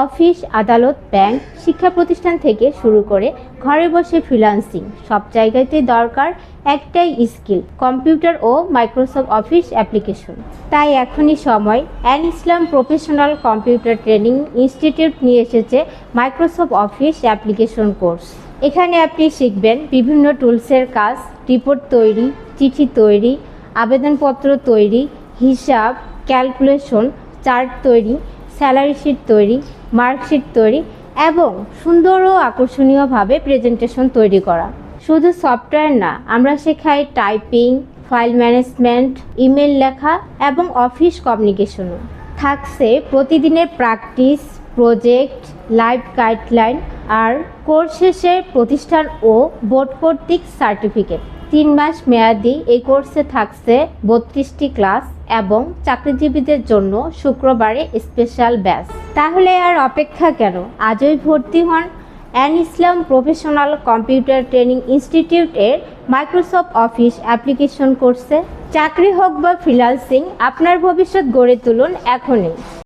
Office, আদালত, bank, শিক্ষা প্রতিষ্ঠান থেকে শুরু করে ঘরে বসে ফ্রিল্যান্সিং সব জায়গাতেই দরকার একটাই স্কিল, কম্পিউটার ও মাইক্রোসফট অফিস অ্যাপ্লিকেশন। তাই এখনই সময় an Islam professional computer training institute নিয়ে এসেছে মাইক্রোসফট অফিস অ্যাপ্লিকেশন কোর্স। এখানে আপনি শিখবেন বিভিন্ন টুলসের কাজ, রিপোর্ট তৈরি, চিঠি তৈরি, আবেদনপত্র তৈরি, হিসাব, ক্যালকুলেশন, চার্ট তৈরি, স্যালারি শিট তৈরি, মার্কশিট তৈরি এবং সুন্দর ও আকর্ষণীয়ভাবে প্রেজেন্টেশন তৈরি করা। শুধু সফটওয়্যার না, আমরা শেখাই টাইপিং, ফাইল ম্যানেজমেন্ট, ইমেল লেখা এবং অফিস কমিউনিকেশনও। থাকছে প্রতিদিনের প্র্যাকটিস, প্রজেক্ট, লাইভ গাইডলাইন আর কোর্স শেষে প্রতিষ্ঠান ও বোর্ড কর্তৃক সার্টিফিকেট। 3 মাস মেয়াদি এই কোর্সে থাকছে 32টি ক্লাস এবং চাকরিজীবীদের জন্য শুক্রবারে স্পেশাল ব্যাচ। তাহলে আর অপেক্ষা কেন? আজই ভর্তি হন an Islam professional computer training ইনস্টিটিউটের মাইক্রোসফট অফিস অ্যাপ্লিকেশন কোর্সে। চাকরি হোক বা ফ্রিল্যান্সিং, আপনার ভবিষ্যৎ গড়ে তুলুন এখনই।